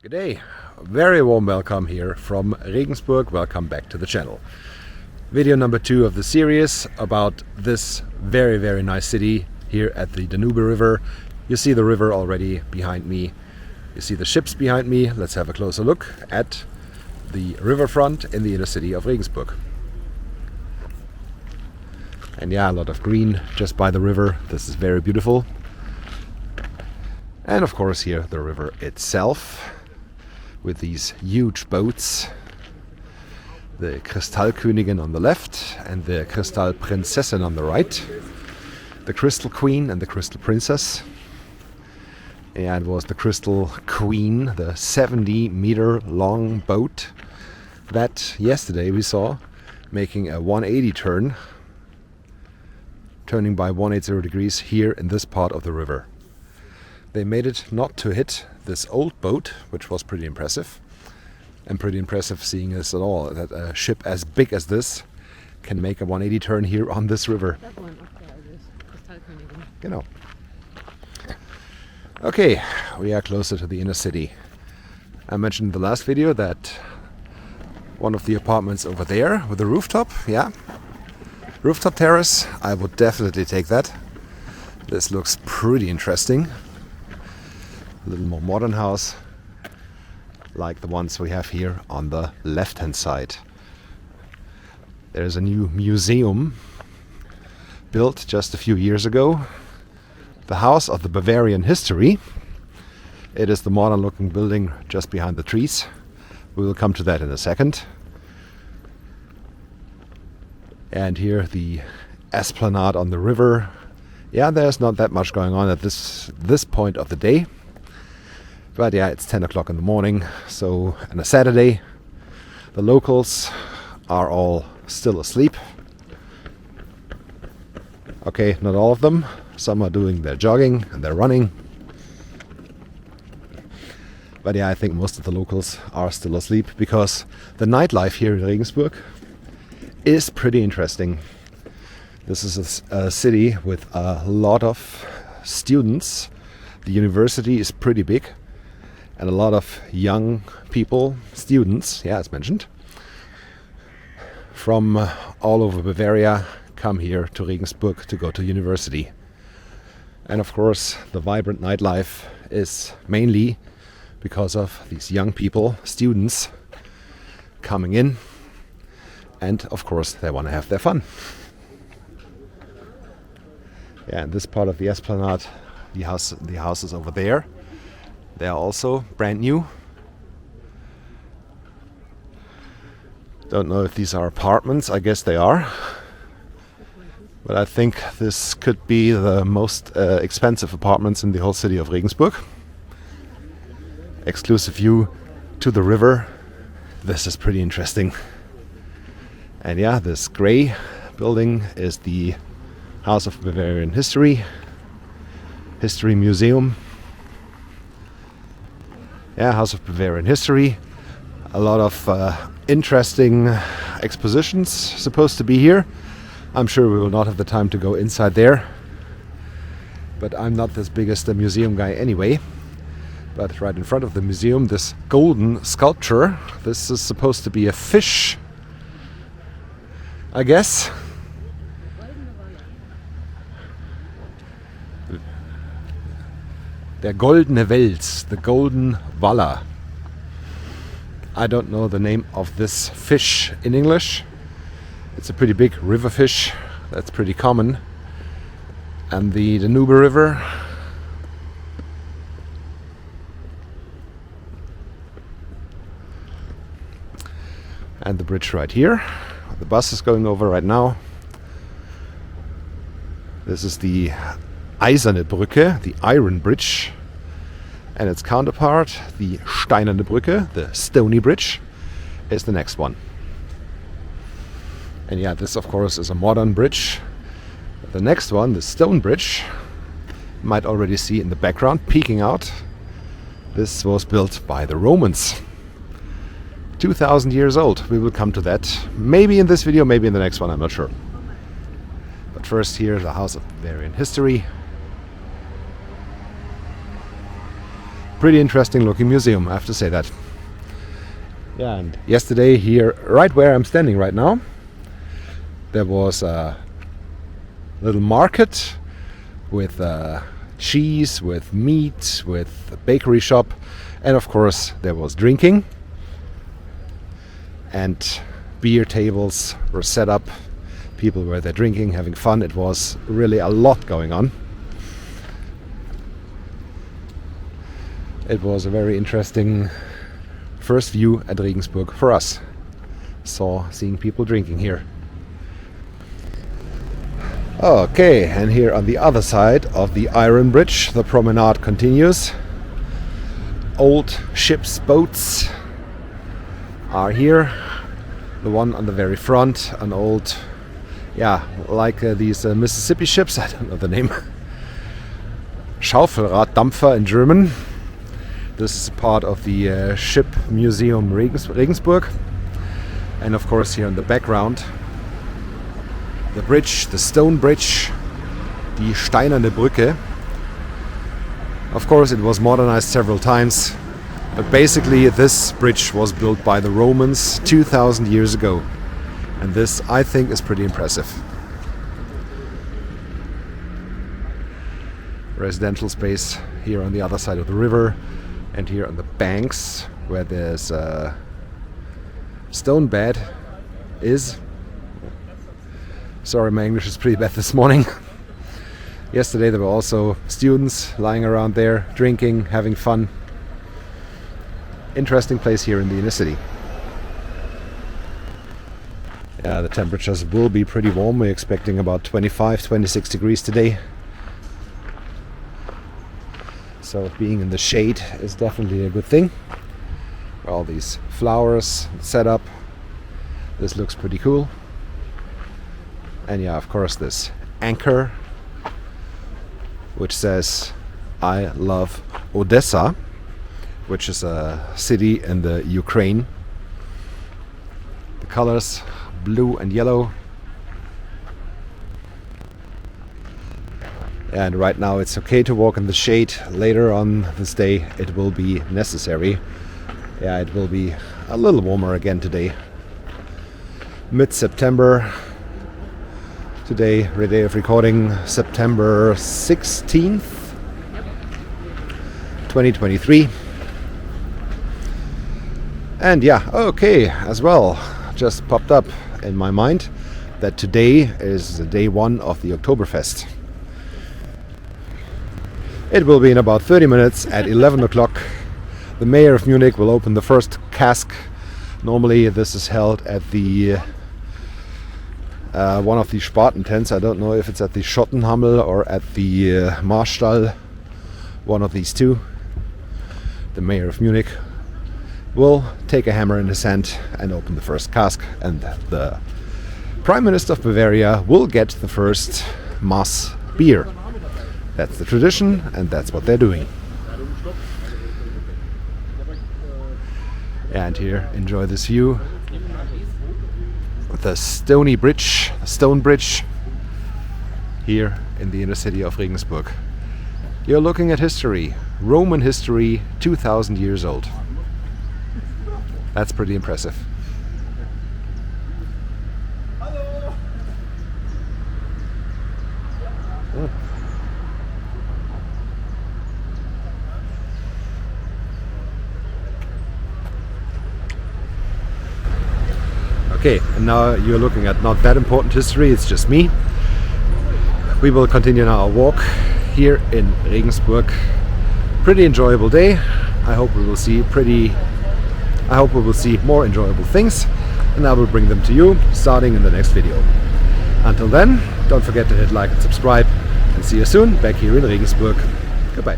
Good day, very warm welcome here from Regensburg. Welcome back to the channel. Video number 2 of the series about this very nice city here at the Danube River. You see the river already behind me. You see the ships behind me. Let's have a closer look at the riverfront in the inner city of Regensburg. And yeah, a lot of green just by the river. This is very beautiful. And of course here the river itself, with these huge boats, the Kristallkönigin on the left and the Kristallprinzessin on the right, the Crystal Queen and the Crystal Princess. And it was the Crystal Queen, the 70-meter long boat that yesterday we saw making a 180 turn, turning by 180 degrees here in this part of the river. They made it not to hit this old boat, which was pretty impressive. And pretty impressive seeing this at all, that a ship as big as this can make a 180 turn here on this river. Genau. Okay, we are closer to the inner city. I mentioned in the last video that one of the apartments over there with the rooftop, yeah, rooftop terrace, I would definitely take that. This looks pretty interesting. A little more modern house, like the ones we have here on the left-hand side. There's a new museum built just a few years ago. The House of the Bavarian History. It is the modern-looking building just behind the trees. We will come to that in a second. And here the esplanade on the river. Yeah, there's not that much going on at this point of the day. But yeah, it's 10 o'clock in the morning, so on a Saturday, the locals are all still asleep. Okay, not all of them. Some are doing their jogging and their running. But yeah, I think most of the locals are still asleep because the nightlife here in Regensburg is pretty interesting. This is a city with a lot of students. The university is pretty big. And a lot of young people, students, yeah, as mentioned, from all over Bavaria come here to Regensburg to go to university. And of course, the vibrant nightlife is mainly because of these young people, students, coming in. And of course, they want to have their fun. Yeah, and this part of the esplanade, the houses over there, they are also brand new. Don't know if these are apartments. I guess they are. But I think this could be the most expensive apartments in the whole city of Regensburg. Exclusive view to the river. This is pretty interesting. And yeah, this grey building is the House of Bavarian History Museum. Yeah, House of Bavarian History. A lot of interesting expositions supposed to be here. I'm sure we will not have the time to go inside there. But I'm not the biggest museum guy anyway. But right in front of the museum, this golden sculpture. This is supposed to be a fish, I guess. Der goldene Wels, the golden Waller. I don't know the name of this fish in English. It's a pretty big river fish. That's pretty common. And the Danube River. And the bridge right here. The bus is going over right now. This is the Eiserne Brücke, the Iron Bridge, and its counterpart, the Steinerne Brücke, the Stony Bridge, is the next one. And yeah, this of course is a modern bridge. The next one, the Stone Bridge, you might already see in the background, peeking out. This was built by the Romans. 2,000 years old. We will come to that. Maybe in this video, maybe in the next one, I'm not sure. But first here, the House of Bavarian History. Pretty interesting looking museum, I have to say that. Yeah, and yesterday here, right where I'm standing right now, there was a little market with cheese, with meat, with a bakery shop, and of course there was drinking. And beer tables were set up. People were there drinking, having fun. It was really a lot going on. It was a very interesting first view at Regensburg for us. Seeing people drinking here. Okay, and here on the other side of the Iron Bridge, the promenade continues. Old ships, boats are here. The one on the very front, an old, like these Mississippi ships, I don't know the name. Schaufelraddampfer in German. This is part of the Ship Museum Regensburg. And of course here in the background, the bridge, the stone bridge, die Steinerne Brücke. Of course it was modernized several times, but basically this bridge was built by the Romans 2000 years ago. And this, I think, is pretty impressive. Residential space here on the other side of the river, and here on the banks where there's a stone bed is. Sorry, my English is pretty bad this morning. Yesterday there were also students lying around there, drinking, having fun. Interesting place here in the inner city. Yeah, the temperatures will be pretty warm. We're expecting about 25, 26 degrees today. So being in the shade is definitely a good thing. All these flowers set up. This looks pretty cool. And yeah, of course this anchor, which says I love Odessa, which is a city in the Ukraine. The colors blue and yellow. And right now it's okay to walk in the shade. Later on this day it will be necessary. Yeah, it will be a little warmer again today. Mid-September. Today, the day of recording, September 16th, 2023. And yeah, okay, as well, just popped up in my mind that today is day one of the Oktoberfest. It will be in about 30 minutes at 11 o'clock. The mayor of Munich will open the first cask. Normally this is held at the one of the Spaten tents. I don't know if it's at the Schottenhammel or at the Marstall, one of these two. The mayor of Munich will take a hammer in his hand and open the first cask, and the Prime Minister of Bavaria will get the first Mass beer. That's the tradition, and that's what they're doing. And here, enjoy this view. The stone bridge here in the inner city of Regensburg. You're looking at history, Roman history, 2000 years old. That's pretty impressive. Okay, and now you're looking at not that important history, it's just me. We will continue now our walk here in Regensburg. Pretty enjoyable day. I hope we will see more enjoyable things, and I will bring them to you starting in the next video. Until then, don't forget to hit like and subscribe, and see you soon back here in Regensburg. Goodbye.